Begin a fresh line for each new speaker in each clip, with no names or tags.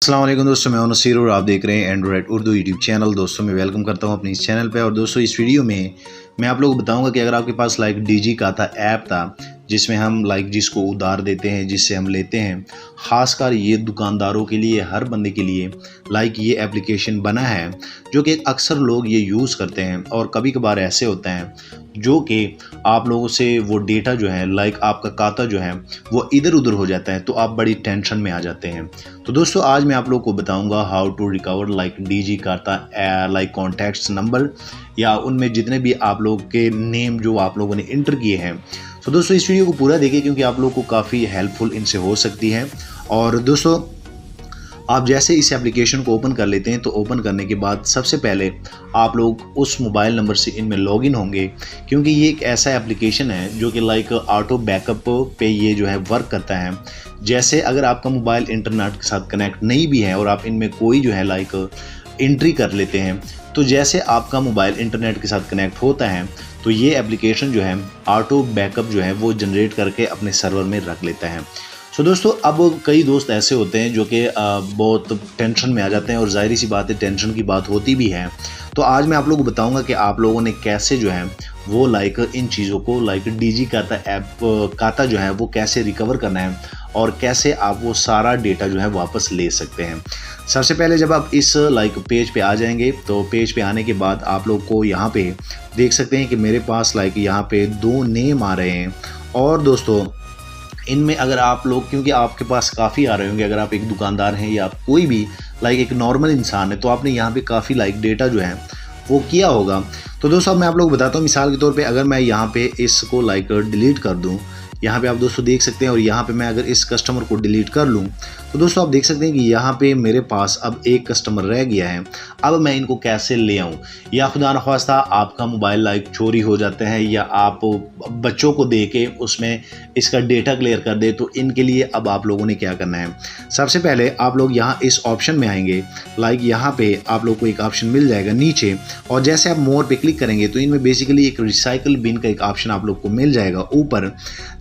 अस्सलाम वालेकुम दोस्तों, मैं हूं नसीर और आप देख रहे हैं एंड्रॉयड उर्दू यूट्यूब चैनल। दोस्तों मैं वेलकम करता हूं अपने इस चैनल पे। और दोस्तों इस वीडियो में मैं आप लोगों को बताऊंगा कि अगर आपके पास डिजी का था ऐप था जिसमें हम जिसको उधार देते हैं, जिससे हम लेते हैं, ख़ासकर ये दुकानदारों के लिए, हर बंदे के लिए ये एप्लीकेशन बना है जो कि अक्सर लोग ये यूज़ करते हैं। और कभी कभार ऐसे होते हैं जो कि आप लोगों से वो डेटा जो है आपका खाता जो है वो इधर उधर हो जाता है, तो आप बड़ी टेंशन में आ जाते हैं। तो दोस्तों आज मैं आप लोगों को बताऊंगा हाउ टू रिकवर डीजी खाता कॉन्टैक्ट्स नंबर या उनमें जितने भी आप लोग के नेम जो आप लोगों ने इंटर किए हैं। तो दोस्तों इस वीडियो को पूरा देखिए क्योंकि आप लोगों को काफ़ी हेल्पफुल इनसे हो सकती है। और दोस्तों आप जैसे इस एप्लीकेशन को ओपन कर लेते हैं तो ओपन करने के बाद सबसे पहले आप लोग उस मोबाइल नंबर से इनमें लॉगिन होंगे, क्योंकि ये एक ऐसा एप्लीकेशन है जो कि ऑटो बैकअप पे ये जो है वर्क करता है। जैसे अगर आपका मोबाइल इंटरनेट के साथ कनेक्ट नहीं भी है और आप इनमें कोई जो है एंट्री कर लेते हैं, तो जैसे आपका मोबाइल इंटरनेट के साथ कनेक्ट होता है तो ये एप्लीकेशन जो है ऑटो बैकअप जो है वो जनरेट करके अपने सर्वर में रख लेता है। सो दोस्तों अब कई दोस्त ऐसे होते हैं जो कि बहुत टेंशन में आ जाते हैं, और जाहिर सी बात है टेंशन की बात होती भी है। तो आज मैं आप लोगों को बताऊंगा कि आप लोगों ने कैसे जो है वो इन चीज़ों को डीजी खाता जो है वो कैसे रिकवर करना है और कैसे आप वो सारा डेटा जो है वापस ले सकते हैं। सबसे पहले जब आप इस पेज पे आ जाएंगे तो पेज पे आने के बाद आप लोग को यहाँ पे देख सकते हैं कि मेरे पास यहाँ पे 2 नेम आ रहे हैं। और दोस्तों इनमें अगर आप लोग, क्योंकि आपके पास काफ़ी आ रहे होंगे, अगर आप एक दुकानदार हैं या कोई भी एक नॉर्मल इंसान है, तो आपने यहाँ पे काफ़ी डेटा जो है वो किया होगा। तो दोस्तों अब मैं आप लोग बताता हूँ, मिसाल के तौर पे अगर मैं यहाँ पे इसको डिलीट कर दूँ, यहाँ पे आप दोस्तों देख सकते हैं, और यहाँ पे मैं अगर इस कस्टमर को डिलीट कर लूँ तो दोस्तों आप देख सकते हैं कि यहाँ पे मेरे पास अब एक कस्टमर रह गया है। अब मैं इनको कैसे ले आऊँ, या खुदा न ख्वास्ता आपका मोबाइल चोरी हो जाते हैं या आप बच्चों को दे के उसमें इसका डेटा क्लियर कर दे, तो इनके लिए अब आप लोगों ने क्या करना है। सबसे पहले आप लोग यहाँ इस ऑप्शन में आएंगे, यहाँ पे आप लोग को एक ऑप्शन मिल जाएगा नीचे, और जैसे आप मोर पे क्लिक करेंगे तो इनमें बेसिकली एक रिसाइकल बिन का एक ऑप्शन आप लोग को मिल जाएगा ऊपर।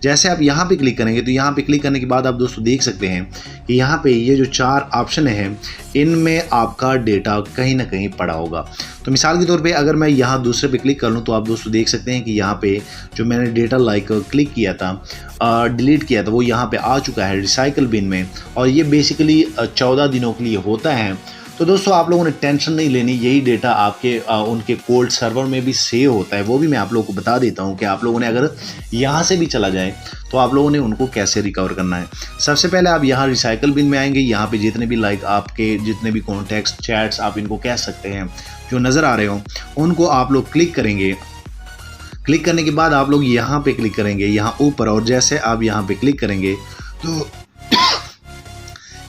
जैसे आप यहाँ पे क्लिक करेंगे तो यहाँ पे क्लिक करने के बाद आप दोस्तों देख सकते हैं कि यहाँ पे ये जो 4 ऑप्शन हैं इनमें आपका डेटा कहीं ना कहीं पड़ा होगा। तो मिसाल के तौर पे अगर मैं यहाँ दूसरे पे क्लिक कर लूँ तो आप दोस्तों देख सकते हैं कि यहाँ पे जो मैंने डेटा क्लिक किया था, डिलीट किया था, वो यहाँ पे आ चुका है रिसाइकल बिन में, और ये बेसिकली 14 दिनों के लिए होता है। तो दोस्तों आप लोगों ने टेंशन नहीं लेनी, यही डेटा आपके उनके कोल्ड सर्वर में भी सेव होता है। वो भी मैं आप लोगों को बता देता हूँ कि आप लोगों ने अगर यहाँ से भी चला जाए तो आप लोगों ने उनको कैसे रिकवर करना है। सबसे पहले आप यहाँ रिसाइकल बिन में आएंगे, यहाँ पे जितने भी आपके जितने भी कॉन्टैक्ट्स, चैट्स आप इनको कह सकते हैं जो नज़र आ रहे हो, उनको आप लोग क्लिक करेंगे। क्लिक करने के बाद आप लोग यहाँ पे क्लिक करेंगे यहाँ ऊपर, और जैसे आप यहाँ पे क्लिक करेंगे तो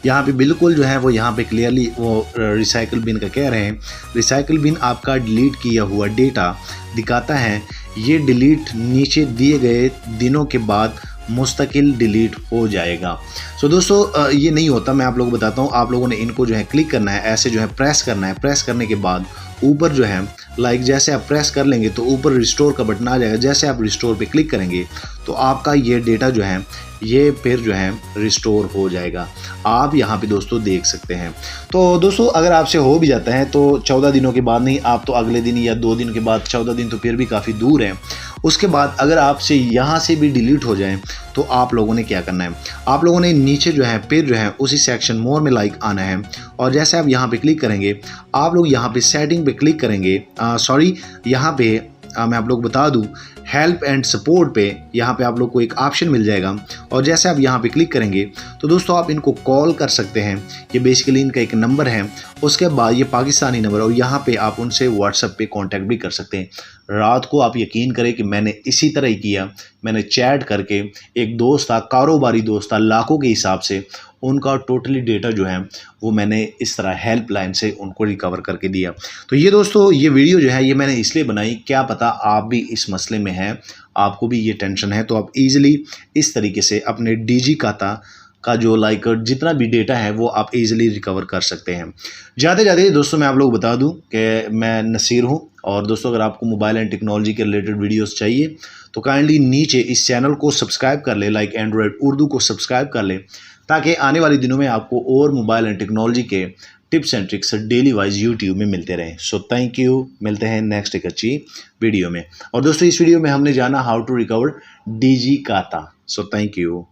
यहाँ पे बिल्कुल जो है वो यहाँ पे क्लियरली वो रिसाइकल बिन का कह रहे हैं। रिसाइकल बिन आपका डिलीट किया हुआ डेटा दिखाता है, ये डिलीट नीचे दिए गए दिनों के बाद मुस्तकिल डिलीट हो जाएगा। सो दोस्तों ये नहीं होता, मैं आप लोगों को बताता हूँ। आप लोगों ने इनको जो है क्लिक करना है, ऐसे जो है प्रेस करना है। प्रेस करने के बाद ऊपर जो है जैसे आप प्रेस कर लेंगे तो ऊपर रिस्टोर का बटन आ जाएगा। जैसे आप रिस्टोर पे क्लिक करेंगे तो आपका ये डेटा जो है ये फिर जो है रिस्टोर हो जाएगा। आप यहाँ पे दोस्तों देख सकते हैं। तो दोस्तों अगर आपसे हो भी जाता है तो 14 दिनों के बाद नहीं, आप तो अगले दिन या 2 दिन के बाद, 14 दिन तो फिर भी काफ़ी दूर है, उसके बाद अगर आपसे यहाँ से भी डिलीट हो जाए तो आप लोगों ने क्या करना है, आप लोगों ने नीचे जो है फिर जो है उसी सेक्शन मोर में आना है, और जैसे आप यहाँ पे क्लिक करेंगे आप लोग यहाँ पे सेटिंग पे क्लिक करेंगे। यहाँ पे मैं आप लोग बता दूं, हेल्प एंड सपोर्ट पे यहाँ पे आप लोग को एक ऑप्शन मिल जाएगा, और जैसे आप यहाँ पे क्लिक करेंगे तो दोस्तों आप इनको कॉल कर सकते हैं। ये बेसिकली इनका एक नंबर है, उसके बाद ये पाकिस्तानी नंबर, और यहाँ पे आप उनसे व्हाट्सएप पे कांटेक्ट भी कर सकते हैं। रात को आप यकीन करें कि मैंने इसी तरह ही किया, मैंने चैट करके, एक दोस्त था, कारोबारी दोस्त था, लाखों के हिसाब से उनका टोटली डेटा जो है वो मैंने इस तरह हेल्पलाइन से उनको रिकवर करके दिया। तो ये दोस्तों ये वीडियो जो है ये मैंने इसलिए बनाई, क्या पता आप भी इस मसले में हैं, आपको भी ये टेंशन है, तो आप इजीली इस तरीके से अपने डीजी खाता का जो जितना भी डेटा है वो आप इजीली रिकवर कर सकते हैं। जाते जाते दोस्तों मैं आप लोग बता दूं कि मैं नसीर हूं, और दोस्तों अगर आपको मोबाइल एंड टेक्नोलॉजी के रिलेटेड वीडियोस चाहिए तो काइंडली नीचे इस चैनल को सब्सक्राइब कर ले, एंड्रॉयड उर्दू को सब्सक्राइब कर ले, ताकि आने वाले दिनों में आपको और मोबाइल एंड टेक्नोलॉजी के tips and tricks daily wise YouTube में मिलते रहें। सो थैंक यू, मिलते हैं नेक्स्ट एक अच्छी वीडियो में। और दोस्तों इस वीडियो में हमने जाना how to recover DigiKata। So thank you.